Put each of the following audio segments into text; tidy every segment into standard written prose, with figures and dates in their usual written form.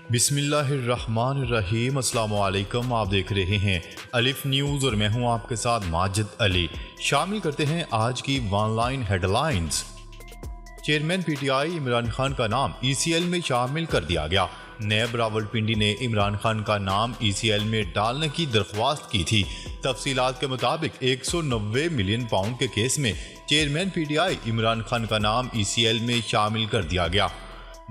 بسم اللہ الرحمن الرحیم۔ السلام علیکم، آپ دیکھ رہے ہیں الف نیوز اور میں ہوں آپ کے ساتھ ماجد علی۔ شامل کرتے ہیں آج کی one line headlines. Chairman P T I Imran Khan کا نام ای سی ایل میں شامل کر دیا گیا۔ نیب راولپنڈی نے عمران خان کا نام ای سی ایل میں ڈالنے کی درخواست کی تھی۔ تفصیلات کے مطابق 190 ملین پاؤنڈ کے کیس میں chairman P T I Imran Khan کا نام ای سی ایل میں شامل کر دیا گیا۔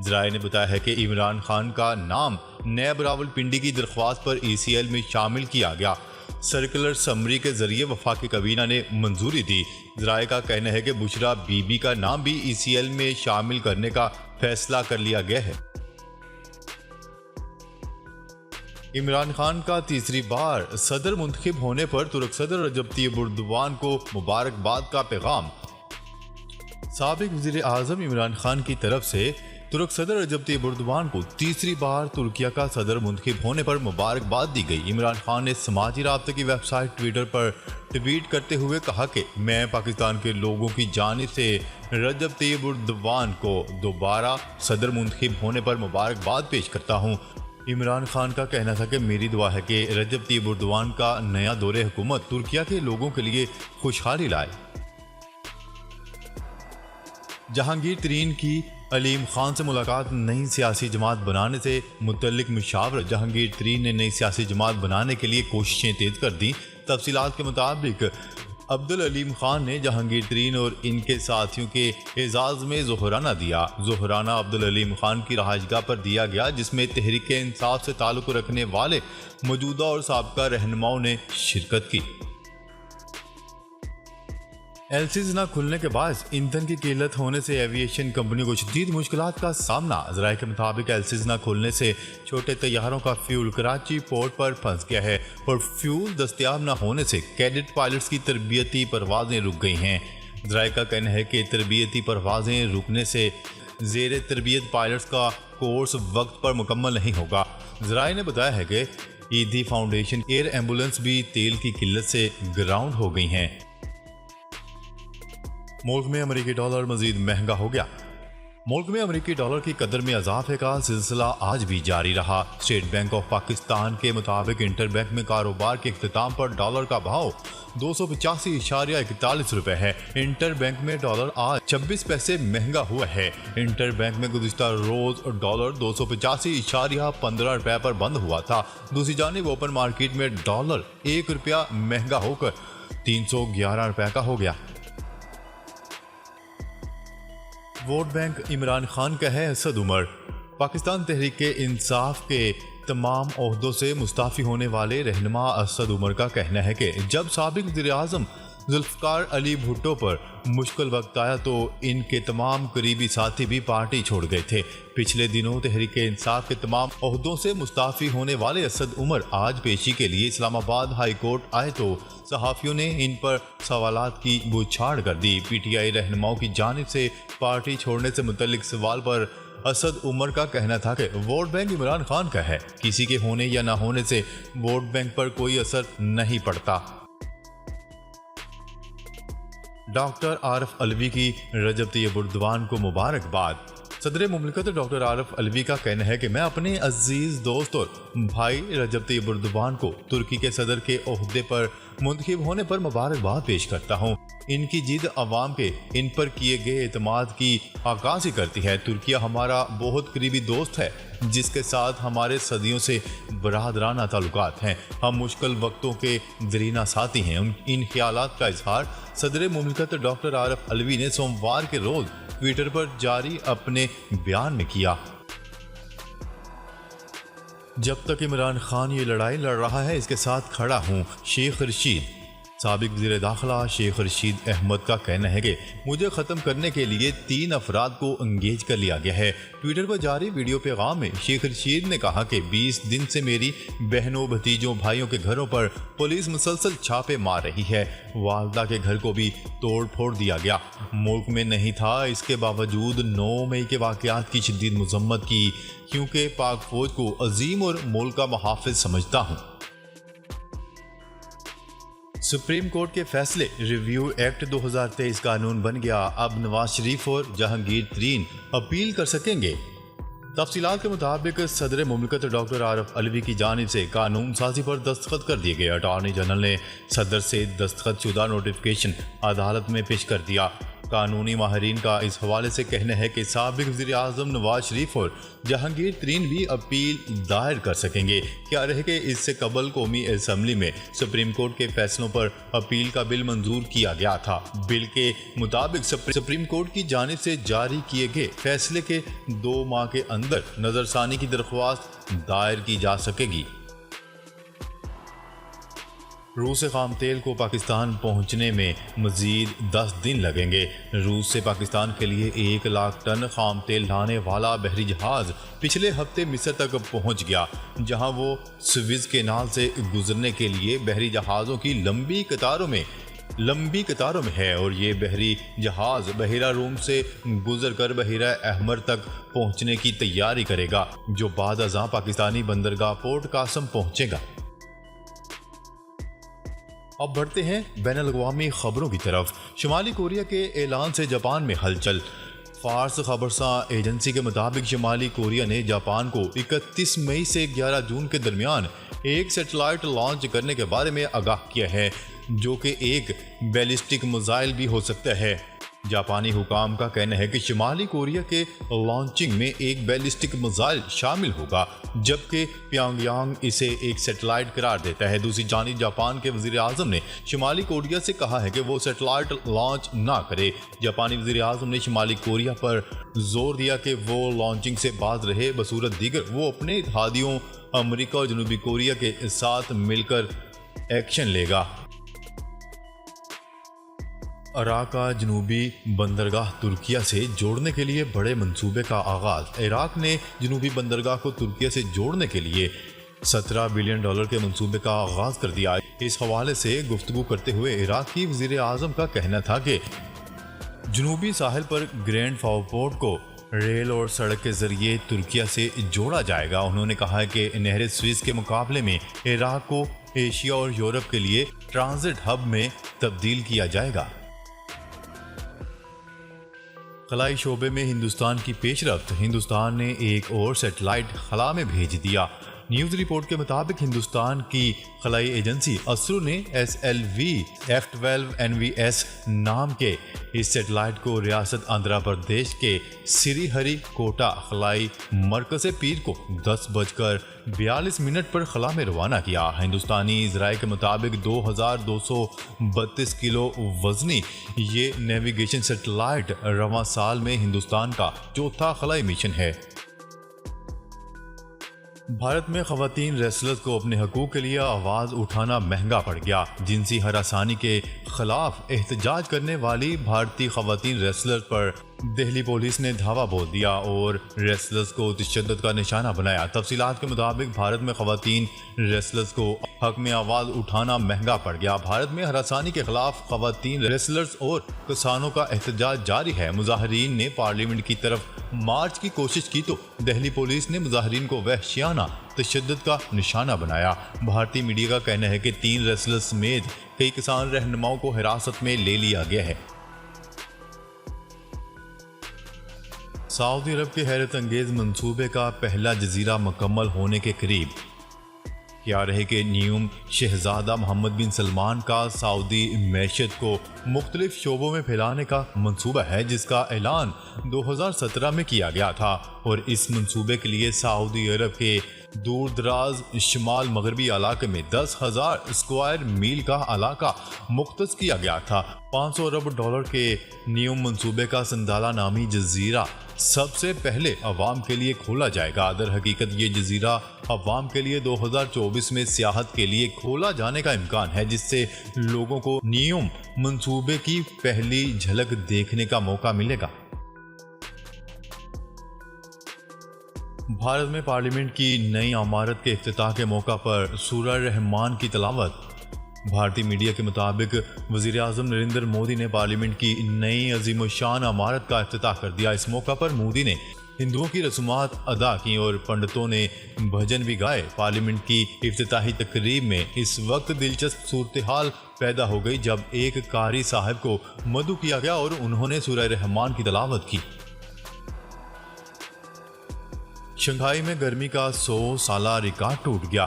ذرائع نے بتایا ہے کہ عمران خان کا نام نیب راولپنڈی کی درخواست پر ای سی ایل میں شامل کیا گیا۔ سرکولر سمری کے ذریعے وفاقی کابینہ نے منظوری دی۔ ذرائع کا کہنا ہے کہ بشرا بی بی کا نام بھی ای سی ایل میں شامل کرنے کا فیصلہ کر لیا گیا ہے۔ عمران خان کا تیسری بار صدر منتخب ہونے پر ترک صدر رجب طیب اردوان کو مبارکباد کا پیغام۔ سابق وزیر اعظم عمران خان کی طرف سے ترک صدر رجب طیب اردوان کو تیسری بار ترکیہ کا صدر منتخب ہونے پر مبارکباد دی گئی۔ عمران خان نے سماجی رابطے کی ویب سائٹ ٹویٹر پر ٹویٹ کرتے ہوئے کہا کہ میں پاکستان کے لوگوں کی جانب سے رجب طیب اردوان کو دوبارہ صدر منتخب ہونے پر مبارکباد پیش کرتا ہوں۔ عمران خان کا کہنا تھا کہ میری دعا ہے کہ رجب طیب اردوان کا نیا دور حکومت ترکیہ کے لوگوں کے لیے خوشحالی لائے۔ جہانگیر ترین کی علیم خان سے ملاقات نئی سیاسی جماعت بنانے سے متعلق مشاورت۔ جہانگیر ترین نے نئی سیاسی جماعت بنانے کے لیے کوششیں تیز کر دیں۔ تفصیلات کے مطابق عبدالعلیم خان نے جہانگیر ترین اور ان کے ساتھیوں کے اعزاز میں ظہرانہ دیا۔ ظہرانہ عبدالعلیم خان کی رہائش گاہ پر دیا گیا، جس میں تحریک انصاف سے تعلق رکھنے والے موجودہ اور سابقہ رہنماؤں نے شرکت کی۔ ایل سیز نہ کھلنے کے باعث ایندھن کی قلت ہونے سے ایویشن کمپنیوں کو شدید مشکلات کا سامنا۔ ذرائع کے مطابق ایل سیز نہ کھلنے سے چھوٹے طیاروں کا فیول کراچی پورٹ پر پھنس گیا ہے اور فیول دستیاب نہ ہونے سے کیڈٹ پائلٹس کی تربیتی پروازیں رک گئی ہیں۔ ذرائع کا کہنا ہے کہ تربیتی پروازیں رکنے سے زیر تربیت پائلٹس کا کورس وقت پر مکمل نہیں ہوگا۔ ذرائع نے بتایا ہے کہ ایدھی فاؤنڈیشن ایئر ایمبولنس بھی تیل کی قلت سے گراؤنڈ ہو گئی ہیں۔ ملک میں امریکی ڈالر مزید مہنگا ہو گیا۔ ملک میں امریکی ڈالر کی قدر میں اضافے کا سلسلہ آج بھی جاری رہا۔ اسٹیٹ بینک آف پاکستان کے مطابق انٹر بینک میں کاروبار کے اختتام پر ڈالر کا بھاؤ 285.41 روپے ہے۔ انٹر بینک میں ڈالر آج 26 پیسے مہنگا ہوا ہے۔ انٹر بینک میں گزشتہ روز ڈالر 285.15 روپے پر بند ہوا تھا۔ دوسری جانب اوپن مارکیٹ میں ڈالر 1 روپیہ مہنگا ہو کر 311 روپے کا ہو گیا۔ ووٹ بینک عمران خان کا ہے اسد عمر۔ پاکستان تحریک انصاف کے تمام عہدوں سے مستعفی ہونے والے رہنما اسد عمر کا کہنا ہے کہ جب سابق وزیر اعظم ذوالفقار علی بھٹو پر مشکل وقت آیا تو ان کے تمام قریبی ساتھی بھی پارٹی چھوڑ گئے تھے۔ پچھلے دنوں تحریک انصاف کے تمام عہدوں سے مستعفی ہونے والے اسد عمر آج پیشی کے لیے اسلام آباد ہائی کورٹ آئے تو صحافیوں نے ان پر سوالات کی بوچھاڑ کر دی۔ پی ٹی آئی رہنماؤں کی جانب سے پارٹی چھوڑنے سے متعلق سوال پر اسد عمر کا کہنا تھا کہ ووٹ بینک عمران خان کا ہے، کسی کے ہونے یا نہ ہونے سے ووٹ بینک پر کوئی اثر نہیں پڑتا۔ ڈاکٹر عارف علوی کی رجب طیب اردوان کو مبارکباد۔ صدر مملکت ڈاکٹر عارف علوی کا کہنا ہے کہ میں اپنے عزیز دوست اور بھائی رجب طیب اردوان کو ترکی کے صدر کے عہدے پر منتخب ہونے پر مبارکباد پیش کرتا ہوں۔ ان کی جیت عوام کے ان پر کیے گئے اعتماد کی عکاسی کرتی ہے۔ ترکیہ ہمارا بہت قریبی دوست ہے جس کے ساتھ ہمارے صدیوں سے برادرانہ تعلقات ہیں۔ ہم مشکل وقتوں کے دیرینہ ساتھی ہیں۔ ان خیالات کا اظہار صدر مملکت ڈاکٹر عارف علوی نے سوموار کے روز ٹویٹر پر جاری اپنے بیان میں کیا۔ جب تک عمران خان یہ لڑائی لڑ رہا ہے اس کے ساتھ کھڑا ہوں۔ شیخ رشید۔ سابق وزیر داخلہ شیخ رشید احمد کا کہنا ہے کہ مجھے ختم کرنے کے لیے 3 افراد کو انگیج کر لیا گیا ہے۔ ٹویٹر پر جاری ویڈیو پیغام میں شیخ رشید نے کہا کہ 20 دن سے میری بہنوں، بھتیجوں، بھائیوں کے گھروں پر پولیس مسلسل چھاپے مار رہی ہے۔ والدہ کے گھر کو بھی توڑ پھوڑ دیا گیا۔ ملک میں نہیں تھا، اس کے باوجود 9 مئی کے واقعات کی شدید مذمت کی کیونکہ پاک فوج کو عظیم اور ملک کا محافظ سمجھتا ہوں۔ سپریم کورٹ کے فیصلے ریویو ایکٹ 2023 قانون بن گیا۔ اب نواز شریف اور جہانگیر ترین اپیل کر سکیں گے۔ تفصیلات کے مطابق صدر مملکت ڈاکٹر عارف علوی کی جانب سے قانون سازی پر دستخط کر دیے گئے۔ اٹارنی جنرل نے صدر سے دستخط شدہ نوٹیفکیشن عدالت میں پیش کر دیا۔ قانونی ماہرین کا اس حوالے سے کہنا ہے کہ سابق وزیر اعظم نواز شریف اور جہانگیر ترین بھی اپیل دائر کر سکیں گے۔ کیا رہے کہ اس سے قبل قومی اسمبلی میں سپریم کورٹ کے فیصلوں پر اپیل کا بل منظور کیا گیا تھا۔ بل کے مطابق سپریم کورٹ کی جانب سے جاری کیے گئے فیصلے کے 2 ماہ کے اندر نظر ثانی کی درخواست دائر کی جا سکے گی۔ روس سے خام تیل کو پاکستان پہنچنے میں مزید 10 دن لگیں گے۔ روس سے پاکستان کے لیے 1 لاکھ ٹن خام تیل لانے والا بحری جہاز پچھلے ہفتے مصر تک پہنچ گیا، جہاں وہ سویز کینال سے گزرنے کے لیے بحری جہازوں کی لمبی قطاروں میں ہے، اور یہ بحری جہاز بحیرہ روم سے گزر کر بحیرہ احمر تک پہنچنے کی تیاری کرے گا، جو بعد ازاں پاکستانی بندرگاہ پورٹ قاسم پہنچے گا۔ اب بڑھتے ہیں بین الاقوامی خبروں کی طرف۔ شمالی کوریا کے اعلان سے جاپان میں ہلچل۔ فارس خبرساں ایجنسی کے مطابق شمالی کوریا نے جاپان کو 31 مئی سے 11 جون کے درمیان ایک سیٹلائٹ لانچ کرنے کے بارے میں آگاہ کیا ہے، جو کہ ایک بیلسٹک میزائل بھی ہو سکتا ہے۔ جاپانی حکام کا کہنا ہے کہ شمالی کوریا کے لانچنگ میں ایک بیلسٹک میزائل شامل ہوگا، جبکہ پیانگ یانگ اسے ایک سیٹلائٹ قرار دیتا ہے۔ دوسری جانب جاپان کے وزیر اعظم نے شمالی کوریا سے کہا ہے کہ وہ سیٹلائٹ لانچ نہ کرے۔ جاپانی وزیر اعظم نے شمالی کوریا پر زور دیا کہ وہ لانچنگ سے باز رہے، بصورت دیگر وہ اپنے اتحادیوں امریکہ اور جنوبی کوریا کے ساتھ مل کر ایکشن لے گا۔ عراق کا جنوبی بندرگاہ ترکیہ سے جوڑنے کے لیے بڑے منصوبے کا آغاز۔ عراق نے جنوبی بندرگاہ کو ترکیہ سے جوڑنے کے لیے $17 بلین کے منصوبے کا آغاز کر دیا۔ اس حوالے سے گفتگو کرتے ہوئے عراقی وزیر اعظم کا کہنا تھا کہ جنوبی ساحل پر گرینڈ فاؤپورٹ کو ریل اور سڑک کے ذریعے ترکیہ سے جوڑا جائے گا۔ انہوں نے کہا کہ نہر سوئز کے مقابلے میں عراق کو ایشیا اور یورپ کے لیے ٹرانزٹ ہب میں تبدیل کیا جائے گا۔ خلائی شعبے میں ہندوستان کی پیش رفت۔ ہندوستان نے ایک اور سیٹلائٹ خلا میں بھیج دیا۔ نیوز رپورٹ کے مطابق ہندوستان کی خلائی ایجنسی اسرو نے SLV F-12NVS نام کے اس سیٹلائٹ کو ریاست آندھرا پردیش کے سری ہری کوٹا خلائی مرکز سے پیر کو 10:42 پر خلا میں روانہ کیا۔ ہندوستانی ذرائع کے مطابق 2232 کلو وزنی یہ نیویگیشن سیٹلائٹ رواں سال میں ہندوستان کا 4تھا خلائی مشن ہے۔ بھارت میں خواتین ریسلرز کو اپنے حقوق کے لیے آواز اٹھانا مہنگا پڑ گیا۔ جنسی ہراسانی کے خلاف احتجاج کرنے والی بھارتی خواتین ریسلرز پر دہلی پولیس نے دھاوا بول دیا اور ریسلرز کو تشدد کا نشانہ بنایا۔ تفصیلات کے مطابق بھارت میں خواتین ریسلرز کو حق میں آواز اٹھانا مہنگا پڑ گیا۔ بھارت میں ہراسانی کے خلاف خواتین ریسلرز اور کسانوں کا احتجاج جاری ہے۔ مظاہرین نے پارلیمنٹ کی طرف مارچ کی کوشش کی تو دہلی پولیس نے مظاہرین کو وحشیانہ تشدد کا نشانہ بنایا۔ بھارتی میڈیا کا کہنا ہے کہ 3 ریسلرز سمیت کئی کسان رہنماؤں کو حراست میں لے لیا گیا ہے۔ سعودی عرب کے حیرت انگیز منصوبے کا پہلا جزیرہ مکمل ہونے کے قریب۔ کیا رہے کہ نیوم شہزادہ محمد بن سلمان کا سعودی معیشت کو مختلف شعبوں میں پھیلانے کا منصوبہ ہے، جس کا اعلان 2017 میں کیا گیا تھا، اور اس منصوبے کے لیے سعودی عرب کے دور دراز شمال مغربی علاقے میں 10,000 اسکوائر میل کا علاقہ مختص کیا گیا تھا۔ $500 ارب کے نیوم منصوبے کا سندالا نامی جزیرہ سب سے پہلے عوام کے لیے کھولا جائے گا۔ در حقیقت یہ جزیرہ عوام کے لیے 2024 میں سیاحت کے لیے کھولا جانے کا امکان ہے، جس سے لوگوں کو نیوم منصوبے کی پہلی جھلک دیکھنے کا موقع ملے گا۔ بھارت میں پارلیمنٹ کی نئی عمارت کے افتتاح کے موقع پر سورہ رحمان کی تلاوت۔ بھارتی میڈیا کے مطابق وزیر اعظم نریندر مودی نے پارلیمنٹ کی نئی عظیم الشان عمارت کا افتتاح کر دیا۔ اس موقع پر مودی نے ہندوؤں کی رسومات ادا کی اور پنڈتوں نے بھجن بھی گائے۔ پارلیمنٹ کی افتتاحی تقریب میں اس وقت دلچسپ صورتحال پیدا ہو گئی جب ایک قاری صاحب کو مدعو کیا گیا اور انہوں نے سورہ رحمان کی تلاوت کی۔ شنگھائی میں گرمی کا 100 سالہ ریکارڈ ٹوٹ گیا۔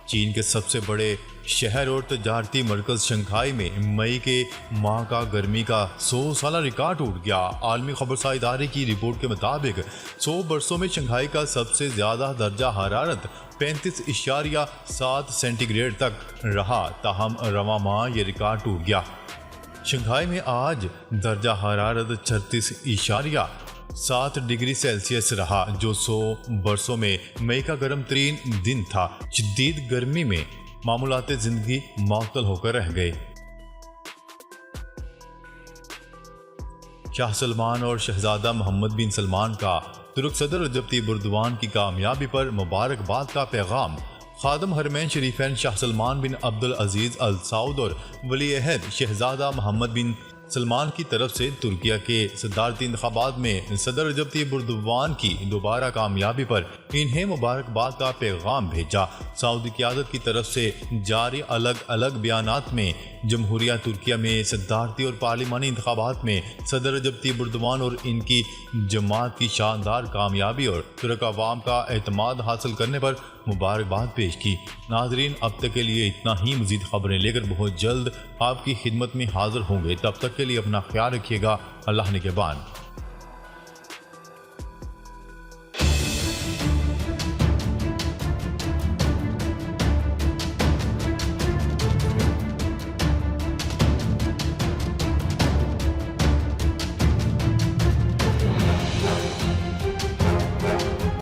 چین کے سب سے بڑے شہر اور تجارتی مرکز شنگھائی میں مئی کے ماہ کا گرمی کا 100 سالہ ریکارڈ ٹوٹ گیا۔ عالمی خبرساں ادارے کی رپورٹ کے مطابق 100 برسوں میں شنگھائی کا سب سے زیادہ درجہ حرارت 35.7 سینٹی گریڈ تک رہا، تاہم رواں ماہ یہ ریکارڈ ٹوٹ گیا۔ شنگھائی میں آج درجہ حرارت 36.7 ڈگری سیلسیس رہا، جو 100 برسوں میں مئی کا گرم ترین دن تھا۔ شدید گرمی میں معمولات زندگی معطل ہو کر رہ گئے۔ شاہ سلمان اور شہزادہ محمد بن سلمان کا ترک صدر رجب طیب اردوان کی کامیابی پر مبارکباد کا پیغام۔ خادم حرمین شریفین شاہ سلمان بن عبدالعزیز ال سعود اور ولی عہد شہزادہ محمد بن سلمان کی طرف سے ترکیہ کے صدارتی انتخابات میں صدر رجب طیب اردوان کی دوبارہ کامیابی پر انہیں مبارکباد کا پیغام بھیجا۔ سعودی قیادت کی طرف سے جاری الگ الگ بیانات میں جمہوریہ ترکیہ میں صدارتی اور پارلیمانی انتخابات میں صدر رجب طیب اردوان اور ان کی جماعت کی شاندار کامیابی اور ترک عوام کا اعتماد حاصل کرنے پر مبارکباد پیش کی۔ ناظرین، اب تک کے لیے اتنا ہی۔ مزید خبریں لے کر بہت جلد آپ کی خدمت میں حاضر ہوں گے۔ تب تک کے لیے اپنا خیال رکھیے گا۔ اللہ نگہبان۔